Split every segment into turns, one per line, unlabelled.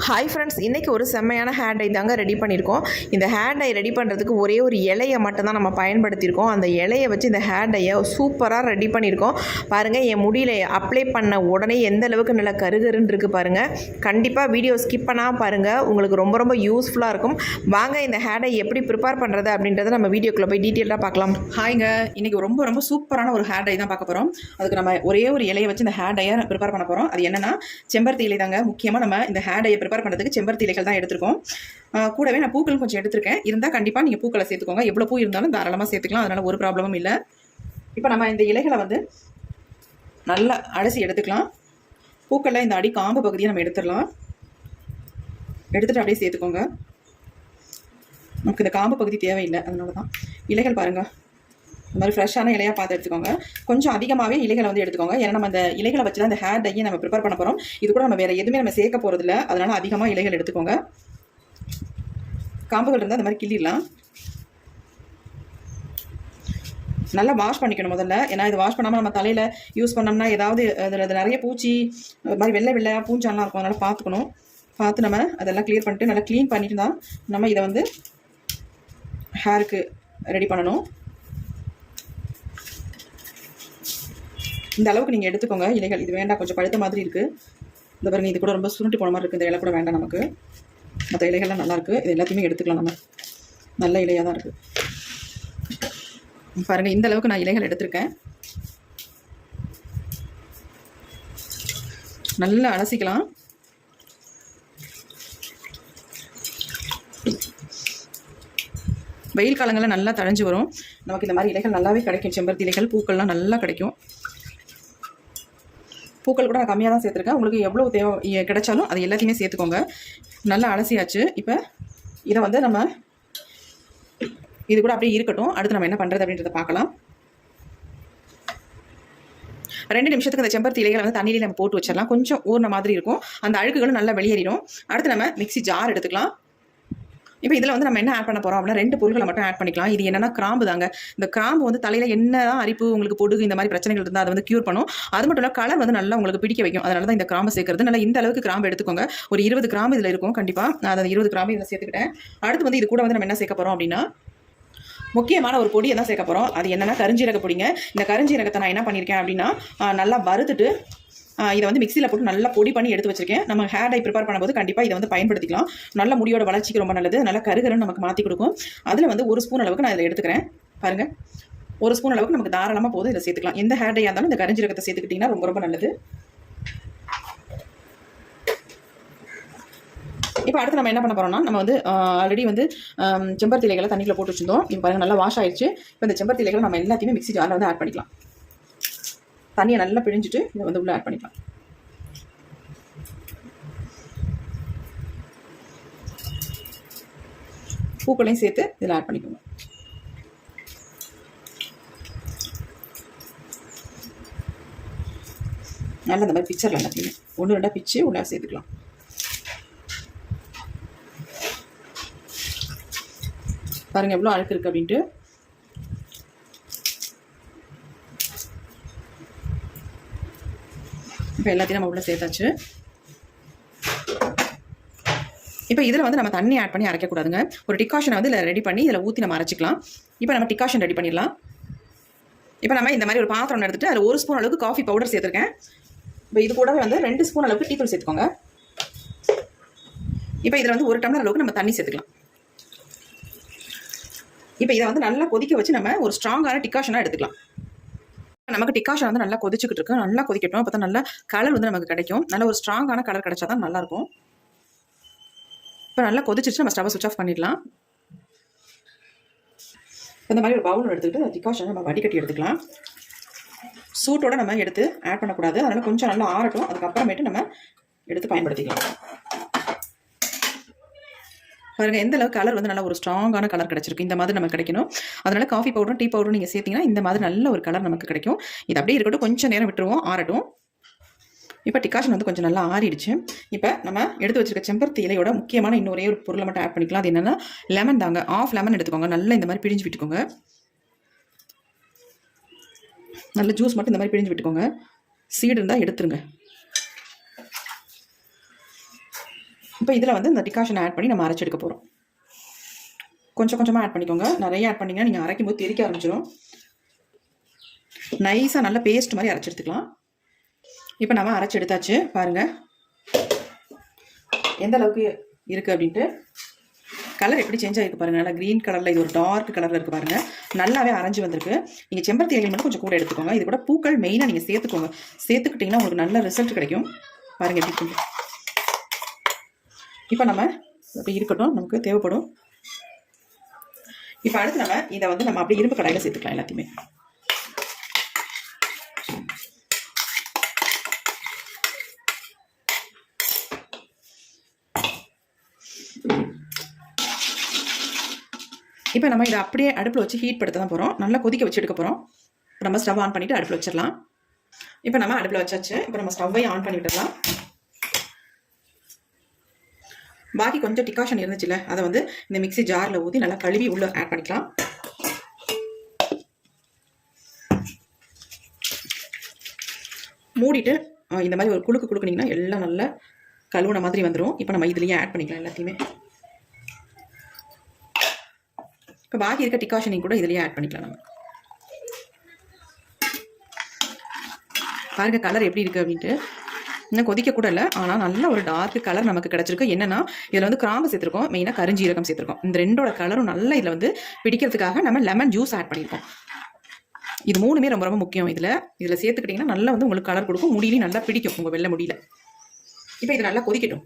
Hi friends, இன்றைக்கி ஒரு செம்மையான ஹேர் டை தாங்க ரெடி பண்ணியிருக்கோம். இந்த ஹேர் டை ரெடி பண்ணுறதுக்கு ஒரே ஒரு இலையை மட்டும்தான் நம்ம பயன்படுத்தியிருக்கோம். அந்த இலையை வச்சு இந்த ஹேர் டையை சூப்பராக ரெடி பண்ணியிருக்கோம். பாருங்கள், என் முடியல அப்ளை பண்ண உடனே எந்த அளவுக்கு நல்லா கருகருன்னு இருக்குது பாருங்கள். கண்டிப்பாக வீடியோ ஸ்கிப் பண்ணாமல் பாருங்கள், உங்களுக்கு ரொம்ப ரொம்ப யூஸ்ஃபுல்லாக இருக்கும். வாங்க இந்த ஹேர் டை எப்படி ப்ரிப்பேர் பண்ணுறது அப்படின்றத நம்ம வீடியோக்குள்ளே போய் டீட்டெயிலாக பார்க்கலாம்.
ஹாய்ங்க, இன்றைக்கி ரொம்ப ரொம்ப சூப்பரான ஒரு ஹேர் டை தான் பார்க்க போகிறோம். அதுக்கு நம்ம ஒரே ஒரு இலையை வச்சு இந்த ஹேர் டையை ப்ரிப்பேர் பண்ண போகிறோம். அது என்னென்னா செம்பருத்தி இலை தாங்க. முக்கியமாக நம்ம இந்த ஹேர் டையை ப்ரிப்பேர் பண்ணுறதுக்கு செம்பருத்தி இலைகள் தான் எடுத்துருக்கோம். கூடவே நான் பூக்கள் கொஞ்சம் எடுத்துருக்கேன். இருந்தால் கண்டிப்பாக நீங்கள் பூக்களை சேர்த்துக்கோங்க. எவ்வளோ பூ இருந்தாலும் தாராளமாக சேர்த்துக்கலாம், அதனால் ஒரு ப்ராப்ளமும் இல்லை. இப்போ நம்ம இந்த இலைகளை வந்து நல்லா அலசி எடுத்துக்கலாம். பூக்களில் இந்த அடி காம்பு பகுதியை நம்ம எடுத்துடலாம். எடுத்துகிட்டு அப்படியே சேர்த்துக்கோங்க. நமக்கு இந்த காம்பு பகுதி தேவையில்லை, அதனால தான். இலைகள் பாருங்கள், இந்த மாதிரி ஃப்ரெஷ்ஷான இலையாக பார்த்து எடுத்துக்கோங்க. கொஞ்சம் அதிகமாகவே இலைகளை வந்து எடுத்துக்கோங்க. ஏன்னா நம்ம அந்த இலைகளை வச்சு தான் இந்த ஹேர் டையை நம்ம ப்ரிப்பேர் பண்ண போகிறோம். இது கூட நம்ம வேறு எதுவுமே நம்ம சேர்க்க போகிறதில்ல, அதனால் அதிகமாக இலைகள் எடுத்துக்கோங்க. காம்புகள் இருந்தால் அந்த மாதிரி கிள்ளிடலாம். நல்லா வாஷ் பண்ணிக்கணும் முதல்ல. ஏன்னா இது வாஷ் பண்ணாமல் நம்ம தலையில் யூஸ் பண்ணோம்னா ஏதாவது அதில் நிறைய பூச்சி ஒரு மாதிரி வெள்ளை வெள்ளையாக பூஞ்சாலாம் இருக்கும். அதனால் பார்த்துக்கணும். பார்த்து நம்ம அதெல்லாம் கிளியர் பண்ணிட்டு நல்லா க்ளீன் பண்ணிட்டு தான் நம்ம இதை வந்து ஹேருக்கு ரெடி பண்ணணும். இந்த அளவுக்கு நீங்கள் எடுத்துக்கோங்க இலைகள். இது வேண்டாம், கொஞ்சம் பழுத்த மாதிரி இருக்குது. இந்த பாருங்க, இது கூட ரொம்ப சுருட்டி போன மாதிரி இருக்குது. இந்த இலை கூட வேண்டாம் நமக்கு. மற்ற இலைகள்லாம் நல்லாயிருக்கு. இது எல்லாத்தையுமே எடுத்துக்கலாம். நம்ம நல்ல இலையாக தான் இருக்குது. பாருங்கள், இந்த அளவுக்கு நான் இலைகள் எடுத்திருக்கேன். நல்லா அலசிக்கலாம். வெயில் காலங்களில் நல்லா தழைஞ்சு வரும். நமக்கு இந்த மாதிரி இலைகள் நல்லாவே கிடைக்கும். செம்பருத்தி இலைகள், பூக்கள்லாம் நல்லா கிடைக்கும். பூக்கள் கூட நான் கம்மியாக தான் சேர்த்துருக்கேன். உங்களுக்கு எவ்வளோ தேவை கிடைச்சாலும் அது எல்லாத்தையுமே சேர்த்துக்கோங்க. நல்லா அலசியாச்சு. இப்போ இதை வந்து நம்ம இது கூட அப்படியே இருக்கட்டும். அடுத்து நம்ம என்ன பண்ணுறது அப்படின்றத பார்க்கலாம். 2 நிமிஷத்துக்கு அந்த செம்பருத்தி இலைகளை வந்து தண்ணியில நம்ம போட்டு வச்சிடலாம். கொஞ்சம் ஊறின மாதிரி இருக்கும். அந்த அழுக்குகளும் நல்லா வெளியேறிடும். அடுத்து நம்ம மிக்ஸி ஜார் எடுத்துக்கலாம். இப்போ இதில் வந்து நம்ம என்ன ஆட் பண்ண போகிறோம் அப்படின்னா 2 பொருட்களை மட்டும் ஆட் பண்ணிக்கலாம். இது என்னன்னா கிராம்பு தாங்க. இந்த கிராம்பு வந்து தலையில் என்ன தான் அரிப்பு, உங்களுக்கு பொடுகு, இந்த மாதிரி பிரச்சனைகள் இருந்தால் அதை வந்து க்யூர் பண்ணும். அது மட்டும் இல்லை, கலர் வந்து நல்லா உங்களுக்கு பிடிக்க வைக்கும். அதனால தான் இந்த கிராம்பு சேர்க்கறது. நல்லா இந்த அளவுக்கு கிராம்பு எடுத்துக்கோங்க. ஒரு 20 கிராம்பு இதில் இருக்கும் கண்டிப்பாக. நான் அதை 20 கிராம்பு இதில் சேர்த்துக்கிட்டேன். அடுத்து வந்து இது கூட வந்து நம்ம என்ன சேர்க்க போகிறோம் அப்படின்னா முக்கியமான ஒரு பொடியை தான் சேர்க்க போகிறோம். அது என்னென்னா கருஞ்சீரக பொடிங்க. இந்த கருஞ்சீரகத்தை நான் என்ன பண்ணியிருக்கேன் அப்படின்னா நல்லா வறுத்துட்டு இதை வந்து மிக்சியில் போட்டு நல்லா பொடி பண்ணி எடுத்து வச்சிருக்கேன். நம்ம ஹேர் டை ப்ரிப்பேர் பண்ணும்போது கண்டிப்பாக இதை வந்து பயன்படுத்திக்கலாம். நல்ல முடியோட வளர்ச்சிக்கு ரொம்ப நல்லது. நல்லா கருகருன்னு நமக்கு மாற்றி கொடுக்கும். அதில் வந்து 1 ஸ்பூன் அளவுக்கு நான் இதில் எடுத்துக்கிறேன். பாருங்கள், 1 ஸ்பூன் அளவுக்கு நமக்கு தாராளமாக போதும். இதை சேர்த்துக்கலாம். எந்த ஹேர் டையாக இருந்தாலும் இந்த கருஞ்சீரகத்தை சேர்த்துக்கிட்டிங்கன்னா ரொம்ப ரொம்ப நல்லது. இப்போ அடுத்து நம்ம என்ன பண்ண போகிறோம்னா, நம்ம வந்து ஆல்ரெடி வந்து செம்பருத்தி இலைகளை தண்ணியில் போட்டு வச்சுருந்தோம். இப்போ பாருங்கள், நல்லா வாஷ் ஆயிடுச்சு. இப்போ இந்த செம்பருத்தி இலைகளை நம்ம எல்லாத்தையுமே மிக்ஸி ஜாரில் வந்து ஆட் பண்ணிக்கலாம். தண்ணியை நல்லா பிழிஞ்சிட்டு இதை வந்து உள்ளே ஆட் பண்ணிக்கலாம். பூக்களையும் சேர்த்து இதில் ஆட் பண்ணிக்கோங்க. நல்லா இந்த மாதிரி பிக்சரில் எல்லாத்தையுமே 1 2 பிச்சு உள்ளே சேர்த்துக்கலாம். பாருங்கள் எவ்வளோ அழுக்கு இருக்குது அப்படின்ட்டு. இப்போ எல்லாத்தையும் நம்ம உள்ளே சேர்த்தாச்சு. இப்போ இதில் வந்து நம்ம தண்ணி ஆட் பண்ணி அரைக்கக்கூடாதுங்க. ஒரு டிகாஷனை வந்து இதில் ரெடி பண்ணி இதில் ஊற்றி நம்ம அரைச்சிக்கலாம். இப்போ நம்ம டிகாஷன் ரெடி பண்ணிடலாம். இப்போ நம்ம இந்த மாதிரி ஒரு பாத்திரம் எடுத்துகிட்டு அதில் 1 ஸ்பூன் அளவுக்கு காஃபி பவுடர் சேர்த்துருக்கேன். இப்போ இது கூடவே வந்து 2 ஸ்பூன் அளவுக்கு டீ தூள் சேர்த்துக்கோங்க. இப்போ இதில் வந்து 1 டம்ளர் அளவுக்கு நம்ம தண்ணி சேர்த்துக்கலாம். இப்போ இதை வந்து நல்லா கொதிக்க வச்சு நம்ம ஒரு ஸ்ட்ராங்கான டிகாஷனாக எடுத்துக்கலாம். நமக்கு டிகாஷன் வந்து நல்லா கொதிச்சுக்கிட்டு இருக்கு. நல்லா கொதிக்கட்டும். அப்போ தான் நல்லா கலர் வந்து நமக்கு கிடைக்கும். நல்ல ஒரு ஸ்ட்ராங்கான கலர் கிடைச்சா தான் நல்லாயிருக்கும். இப்போ நல்லா கொதிச்சிச்சு. நம்ம ஸ்டவ் சுவிட்ச் ஆஃப் பண்ணிடலாம். இந்த மாதிரி ஒரு பவுல் எடுத்துக்கிட்டு டிகாஷன் நம்ம வடிகட்டி எடுத்துக்கலாம். சூட்டோட நம்ம எடுத்து ஆட் பண்ணக்கூடாது. அதனால் கொஞ்சம் நல்லா ஆறட்டும். அதுக்கப்புறமேட்டு நம்ம எடுத்து பயன்படுத்திக்கலாம். பாருங்கள், எந்த அளவுக்கு கலர் வந்து நல்லா ஒரு ஸ்ட்ராங்கான கலர் கிடச்சிருக்கு. இந்த மாதிரி நமக்கு கிடைக்கணும். அதனால் காஃபி பவுடரும் டீ பவுடரும் நீங்கள் சேர்த்திங்கன்னா இந்த மாதிரி நல்ல ஒரு கலர் நமக்கு கிடைக்கும். இது அப்படியே இருக்கட்டும். கொஞ்சம் நேரம் விட்டுருவோம், ஆறட்டும். இப்போ டிகாஷன் வந்து கொஞ்சம் நல்லா ஆறிடுச்சு. இப்போ நம்ம எடுத்து வச்சிருக்க செம்பருத்தி இலையோட முக்கியமான இன்னொரே ஒரு பொருளை மட்டும் ஆட் பண்ணிக்கலாம். அது என்னென்னா லெமன் தாங்க. 1/2 லெமன் எடுத்துக்கோங்க. நல்லா இந்த மாதிரி பிழிஞ்சு விட்டுக்கோங்க. நல்ல ஜூஸ் மட்டும் இந்த மாதிரி பிழிஞ்சு விட்டுக்கோங்க. சீடு இருந்தால் எடுத்துருங்க. இப்போ இதில் வந்து இந்த டிகாஷன் ஆட் பண்ணி நம்ம அரைச்செடுக்க போகிறோம். கொஞ்சம் கொஞ்சமாக ஆட் பண்ணிக்கோங்க. நிறைய ஆட் பண்ணிங்கன்னா நீங்கள் அரைக்கும் போது தெறிக்க ஆரம்பிச்சிடும். நைஸாக நல்ல பேஸ்ட் மாதிரி அரைச்சி எடுத்துக்கலாம். இப்போ நம்ம அரைச்சி எடுத்தாச்சு. பாருங்கள் எந்த அளவுக்கு இருக்குது அப்படின்ட்டு. கலர் எப்படி சேஞ்ச் ஆகிருக்கு பாருங்கள். நல்லா க்ரீன் கலரில், இது ஒரு டார்க் கலரில் இருக்குது பாருங்கள். நல்லாவே அரைஞ்சி வந்திருக்கு. நீங்கள் செம்பருத்தி இலைகள் மட்டும் கொஞ்சம் கூட எடுத்துக்கோங்க. இது கூட பூக்கள் மெயினாக நீங்கள் சேர்த்துக்கோங்க. சேர்த்துக்கிட்டிங்கன்னா உங்களுக்கு நல்ல ரிசல்ட் கிடைக்கும். பாருங்கள் எப்படி இருக்கு. இப்போ நம்ம இப்போ இருக்கட்டும், நமக்கு தேவைப்படும். இப்போ அடுத்து நம்ம இதை வந்து நம்ம அப்படியே இரும்பு கடாயில் சேர்த்துக்கலாம் எல்லாத்தையுமே. இப்போ நம்ம இதை அப்படியே அடுப்பில் வச்சு ஹீட் படுத்த தான் போகிறோம். நல்லா கொதிக்க வச்சு எடுக்க போகிறோம். நம்ம ஸ்டவ் ஆன் பண்ணிவிட்டு அடுப்பில் வச்சிடலாம். இப்போ நம்ம அடுப்பில் வச்சாச்சு. இப்போ நம்ம ஸ்டவ்வை ஆன் பண்ணி விட்டுடலாம். பாக்கி கொஞ்சம் டிகாஷன் இருந்துச்சுல்ல, அதை வந்து இந்த மிக்ஸி ஜாரில் ஊற்றி நல்லா கழுவி உள்ளே ஆட் பண்ணிக்கலாம். மூடிட்டு இந்த மாதிரி ஒரு குலுக்கு குலுக்குனிங்கன்னா எல்லாம் நல்லா கழுவுன மாதிரி வந்துடும். இப்போ நம்ம இதுலேயே ஆட் பண்ணிக்கலாம் எல்லாத்தையுமே. இப்போ பாக்கி இருக்க டிகாஷனையும் கூட இதுலேயே ஆட் பண்ணிக்கலாம். நம்ம பாருங்க கலர் எப்படி இருக்குது அப்படின்ட்டு. இன்னும் கொதிக்க கூட இல்லை, ஆனால் நல்ல ஒரு டார்க் கலர் நமக்கு கிடச்சிருக்கு. என்னன்னா இதில் வந்து கிராம்பு சேர்த்துருக்கோம், மெயினாக கருஞ்சீரகம் சேர்த்துருக்கோம். இந்த ரெண்டோட கலரும் நல்லா இதில் வந்து பிடிக்கிறதுக்காக நம்ம லெமன் ஜூஸ் ஆட் பண்ணியிருக்கோம். இது மூணுமே ரொம்ப ரொம்ப முக்கியம். இதில் சேர்த்துக்கிட்டிங்கன்னா நல்லா வந்து உங்களுக்கு கலர் கொடுக்கும், முடியிலையும் நல்லா பிடிக்கும் உங்கள் வெள்ளை முடியல. இப்போ இது நல்லா கொதிக்கட்டும்.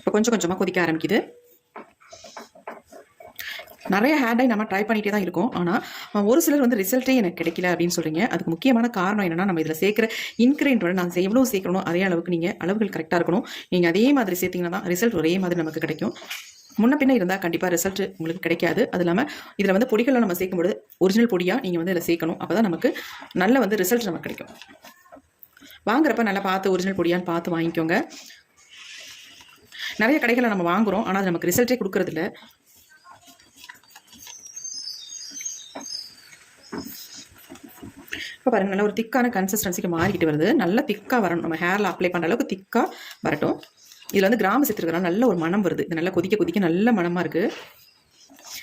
இப்போ கொஞ்சம் கொஞ்சமாக கொதிக்க ஆரம்பிக்குது. நிறைய ஹேர் டை நம்ம ட்ரை பண்ணிகிட்டே தான் இருக்கோம். ஆனால் ஒரு சிலர் வந்து ரிசல்ட்டே எனக்கு கிடைக்கல அப்படின்னு சொல்கிறீங்க. அதுக்கு முக்கியமான காரணம் என்னென்னா, நம்ம இதில் சேர்க்குற இன்க்ரீடியன்ட்டோட நான் எவ்வளோ சேர்க்கணும் அதே அளவுக்கு நீங்கள் அளவுகள் கரெக்டாக இருக்கணும். நீங்கள் அதே மாதிரி சேர்த்திங்கன்னா தான் ரிசல்ட் ஒரே மாதிரி நமக்கு கிடைக்கும். முன்ன பின்ன இருந்தால் கண்டிப்பாக ரிசல்ட் உங்களுக்கு கிடைக்காது. அது இல்லாமல் இதில் வந்து பொடிகளை நம்ம சேர்க்கும்போது ஒரிஜினல் பொடியாக நீங்கள் வந்து இதில் சேர்க்கணும். அப்போ தான் நமக்கு நல்ல வந்து ரிசல்ட் நமக்கு கிடைக்கும். வாங்குறப்ப நல்லா பார்த்து ஒரிஜினல் பொடியான்னு பார்த்து வாங்கிக்கோங்க. நிறைய கடைகளை நம்ம வாங்குகிறோம், ஆனால் அது நமக்கு ரிசல்ட்டே கொடுக்கறதில்ல. இப்போ பாருங்கள் நல்லா ஒரு திக்கான கன்சிஸ்டன்சிக்கு மாறிக்கிட்டு வருது. நல்லா திக்காக வரணும். நம்ம ஹேரில் அப்ளை பண்ணுற அளவுக்கு திக்காக வரட்டும். இதில் வந்து கிராம்பு சேர்த்துருக்கனால நல்ல ஒரு மனம் வருது. இது நல்லா கொதிக்க கொதிக்க நல்ல மனமாக இருக்குது.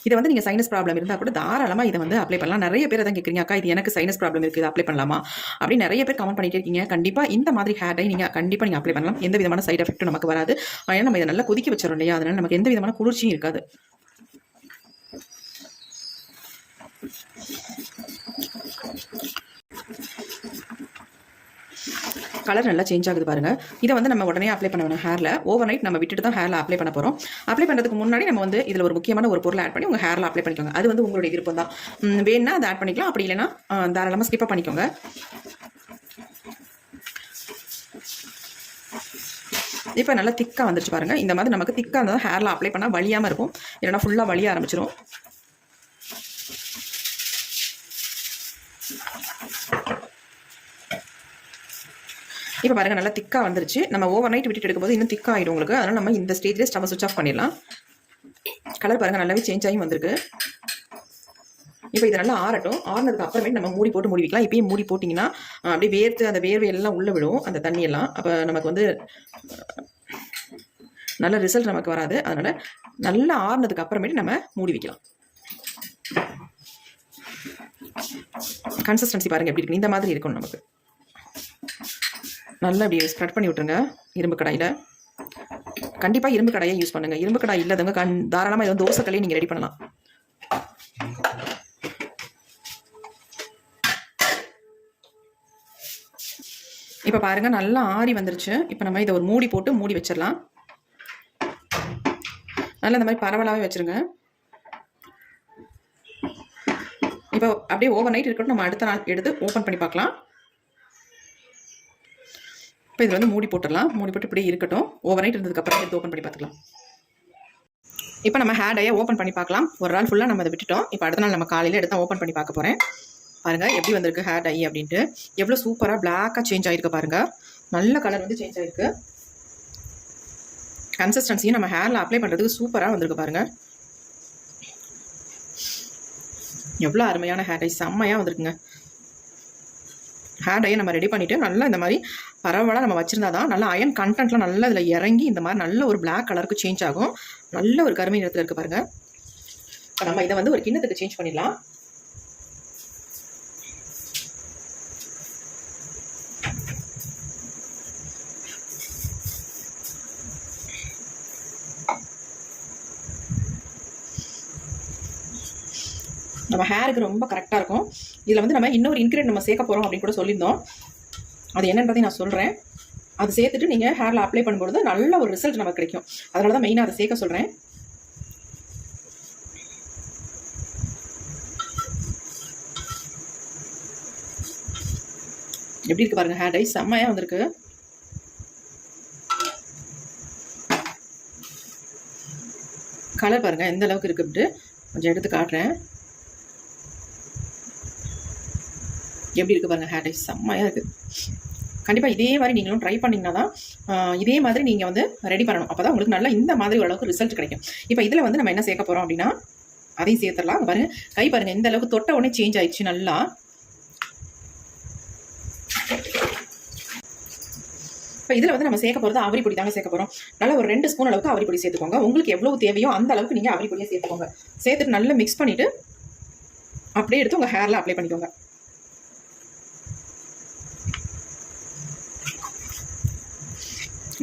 இதை வந்து நீங்கள் சைனஸ் ப்ராப்ளம் இருந்தால் கூட தாராளமாக இதை வந்து அப்ளை பண்ணலாம். நிறைய பேர் தான் கேட்குறீங்க, அக்கா இது எனக்கு சைனஸ் ப்ராப்ளம் இருக்குது, இதை அப்ளை பண்ணலாமா அப்படின்னு நிறைய பேர் கமெண்ட் பண்ணிட்டு இருக்கீங்க. கண்டிப்பாக இந்த மாதிரி ஹேர் டை நீங்கள் கண்டிப்பாக நீங்கள் அப்ளை பண்ணலாம். எந்த விதமான சைட் எஃபெக்ட்டும் நமக்கு வராது. ஏன்னா நம்ம இதை நல்லா கொதிக்க வச்சிடறோம் இல்லையா, அதனால் நமக்கு எந்த விதமான குளிர்ச்சியும் இருக்காது. கலர் நல்லா சேஞ்ச் ஆகுது பாருங்கள். இதை வந்து நம்ம உடனே அப்ளை பண்ண வேணும் ஹேரில். ஓவர் நைட் நம்ம விட்டுட்டு தான் ஹேரில் அப்ளை பண்ண போகிறோம். அப்ளை பண்ணுறதுக்கு முன்னாடி நம்ம வந்து இதில் ஒரு முக்கியமான ஒரு பொருளை ஆட் பண்ணி உங்கள் ஹேரில் அப்ளை பண்ணிக்கோங்க. அது வந்து உங்களுடைய விருப்பம் தான். வேணுன்னா அதை ஆட் பண்ணிக்கலாம், அப்படி இல்லைன்னா தாராளமாக ஸ்கிப் பண்ணிக்கோங்க. இப்போ நல்லா திக்காக வந்துருச்சு பாருங்கள். இந்த மாதிரி நமக்கு திக்காக இருந்தால் ஹேரில் அப்ளை பண்ணால் வலியாமல் இருக்கும், இல்லைன்னா ஃபுல்லாக வலிய ஆரம்பிச்சிடும். இப்போ பாருங்கள் நல்லா திக்காக வந்துருச்சு. நம்ம ஓவர் நைட் விட்டுட்டு எடுக்கும்போது இன்னும் திக்காக ஆகிடும் உங்களுக்கு. அதனால் நம்ம இந்த ஸ்டேஜ்லேயே ஸ்டவ் சுவிட்ச் ஆஃப் பண்ணிடலாம். கலர் பாருங்கள் நல்லாவே சேஞ்ச் ஆகி வந்திருக்கு. இப்போ இதை நல்லா ஆறட்டும். ஆறுனதுக்கு அப்புறமேட்டு நம்ம மூடி போட்டு மூடி வைக்கலாம். இப்பயும் மூடி போட்டிங்கன்னா அப்படியே வேர்த்து அந்த வேர்வையெல்லாம் உள்ளே விடும், அந்த தண்ணியெல்லாம். அப்போ நமக்கு வந்து நல்ல ரிசல்ட் நமக்கு வராது. அதனால் நல்லா ஆறுனதுக்கு அப்புறமேட்டு நம்ம மூடி வைக்கலாம். கன்சிஸ்டன்சி பாருங்கள் எப்படி இருக்கு. இந்த மாதிரி இருக்கணும் நமக்கு. நல்லா இப்படி ஸ்ப்ரெட் பண்ணி விட்டுருங்க இரும்பு கடாயில். கண்டிப்பாக இரும்பு கடாயை யூஸ் பண்ணுங்கள். இரும்பு கடாய் இல்லாதவங்க தாராளமாக ஏதோ தோசைக்கல்லையும் நீங்கள் ரெடி பண்ணலாம். இப்போ பாருங்கள் நல்லா ஆறி வந்துருச்சு. இப்போ நம்ம இதை ஒரு மூடி போட்டு மூடி வச்சிடலாம். நல்லா இந்த மாதிரி பரவலாகவே வச்சுருங்க. இப்போ அப்படியே ஓவர் நைட் இருக்கட்டும். நம்ம அடுத்த நாள் எடுத்து ஓப்பன் பண்ணி பார்க்கலாம். இப்போ இதில் வந்து மூடி போட்டுடலாம். மூடி போட்டு இப்படியே இருக்கட்டும். ஓவர் நைட் இருந்ததுக்கப்புறம் எடுத்து ஓப்பன் பண்ணி பார்த்துக்கலாம். இப்போ நம்ம ஹேர் டையை ஓப்பன் பண்ணி பார்க்கலாம். ஒரு நாள் ஃபுல்லாக நம்ம அதை விட்டுட்டோம். இப்போ அடுத்த நாள் நம்ம காலையில் எடுத்து ஓப்பன் பண்ணி பார்க்க போகிறேன். பாருங்கள் எப்படி வந்திருக்கு ஹேர் டை அப்படின்ட்டு. எவ்வளோ சூப்பராக பிளாக்காக சேஞ்ச் ஆகிருக்கு பாருங்கள். நல்ல கலர் வந்து சேஞ்ச் ஆகிருக்கு. கன்சிஸ்டன்சியும் நம்ம ஹேரில் அப்ளை பண்ணுறதுக்கு சூப்பராக வந்திருக்கு பாருங்கள். எவ்வளோ அருமையான ஹேர் டை, செம்மையாக வந்திருக்குங்க. ஹேர் டையை நம்ம ரெடி பண்ணிவிட்டு நல்லா இந்த மாதிரி பரவலாக நம்ம வச்சுருந்தா தான் நல்லா அயன் கண்டென்ட்லாம் நல்லா இதில் இறங்கி இந்த மாதிரி நல்ல ஒரு பிளாக் கலருக்கு சேஞ்ச் ஆகும். நல்ல ஒரு கருமை நிறத்தில் இருக்குது பாருங்கள். இப்போ நம்ம இதை வந்து ஒரு கிண்ணத்துக்கு சேஞ்ச் பண்ணிடலாம். நம்ம ஹேருக்கு ரொம்ப கரெக்டாக இருக்கும். இதில் வந்து நம்ம இன்னொரு இன்க்ரீடியன்ட் நம்ம சேர்க்க போகிறோம் அப்படின்னு கூட சொல்லியிருந்தோம். அது என்னன்றதை நான் சொல்கிறேன். அது சேர்த்துட்டு நீங்கள் ஹேரில் அப்ளை பண்ணும்போது நல்ல ஒரு ரிசல்ட் நமக்கு கிடைக்கும். அதனால தான் மெயினாக அதை சேர்க்க சொல்கிறேன். எப்படி இருக்கு பாருங்கள், ஹேர் டை செம்மையாக வந்திருக்கு. கலர் பாருங்கள் எந்த அளவுக்கு இருக்குன்ட்டு கொஞ்சம் எடுத்து காட்டுறேன். எப்படி இருக்குது பாருங்கள், ஹேர் டை செம்மையாக இருக்குது. கண்டிப்பாக இதே மாதிரி நீங்களும் ட்ரை பண்ணிங்கன்னா தான் இதே மாதிரி நீங்கள் வந்து ரெடி பண்ணணும். அப்போ தான் உங்களுக்கு நல்லா இந்த மாதிரி ஓரளவுக்கு ரிசல்ட் கிடைக்கும். இப்போ இதில் வந்து நம்ம என்ன சேர்க்க போகிறோம் அப்படின்னா அதையும் சேர்த்துடலாம். அங்கே பாருங்கள், கை பாருங்கள் எந்த அளவுக்கு தொட்ட உடனே சேஞ்ச் ஆயிடுச்சு நல்லா. இப்போ இதில் வந்து நம்ம சேர்க்க போகிறது அவரி பொடி தாங்க சேர்க்க போகிறோம். நல்லா ஒரு 2 ஸ்பூன் அளவுக்கு அவரி பொடி சேர்த்துக்கோங்க. உங்களுக்கு எவ்வளவு தேவையோ அந்த அளவுக்கு நீங்கள் அவரி பொடியை சேர்த்துக்கோங்க. சேர்த்துட்டு நல்லா மிக்ஸ் பண்ணிவிட்டு அப்படியே எடுத்து உங்கள் ஹேரில் அப்ளை பண்ணிக்கோங்க.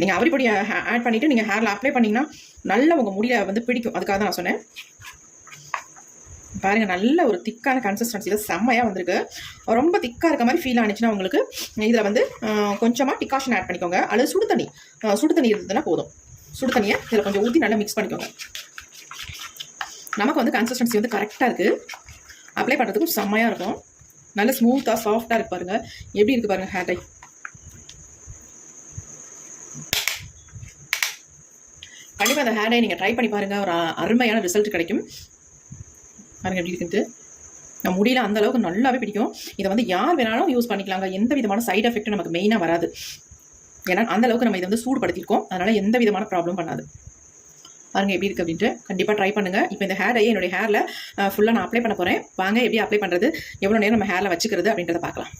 நீங்கள் அவரி பொடியை ஆட் பண்ணிவிட்டு நீங்கள் ஹேரில் அப்ளை பண்ணிங்கன்னா நல்லா உங்கள் முடியில் வந்து பிடிக்கும். அதுக்காக தான் நான் சொன்னேன். பாருங்கள், நல்ல ஒரு திக்கான கன்சிஸ்டன்சியில் செம்மையாக வந்திருக்கு. ரொம்ப திக்காக இருக்க மாதிரி ஃபீல் ஆனிச்சுன்னா உங்களுக்கு இதில் வந்து கொஞ்சமாக டிகாஷன் ஆட் பண்ணிக்கோங்க. அல்லது சுடு தண்ணி இருந்ததுன்னா போதும். சுடு தண்ணியை இதில் கொஞ்சம் ஊற்றி நல்லா மிக்ஸ் பண்ணிக்கோங்க. நமக்கு வந்து கன்சிஸ்டன்சி வந்து கரெக்டாக இருக்குது. அப்ளை பண்ணுறதுக்கும் செம்மையாக இருக்கும். நல்ல ஸ்மூத்தாக சாஃப்டாக இருக்கு பாருங்கள். எப்படி இருக்குது பாருங்கள் ஹேர் டை. கண்டிப்பாக அந்த ஹேர் டை நீங்கள் ட்ரை பண்ணி பாருங்கள். ஒரு அருமையான ரிசல்ட் கிடைக்கும். பாருங்கள் எப்படி இருக்குன்ட்டு. நம்ம முடியல அந்த அளவுக்கு நல்லாவே பிடிக்கும். இதை வந்து யார் வேணாலும் யூஸ் பண்ணிக்கலாங்க. எந்த விதமான சைட் எஃபெக்ட்டும் நமக்கு மெயினாக வராது. ஏன்னா அந்த அளவுக்கு நம்ம இதை வந்து சூடுபடுத்தியிருக்கோம். அதனால் எந்த விதமான ப்ராப்ளம் பண்ணாது. பாருங்கள் எப்படி இருக்குது அப்படின்ட்டு. கண்டிப்பாக ட்ரை பண்ணுங்கள். இப்போ இந்த ஹேர் டையை என்னுடைய ஹேரில் ஃபுல்லாக நான் அப்ளை பண்ண போகிறேன். வாங்க எப்படி அப்ளை பண்ணுறது, எவ்வளோ நேரம் நம்ம ஹேரில் வச்சுக்கிறது அப்படின்றத பார்க்கலாம்.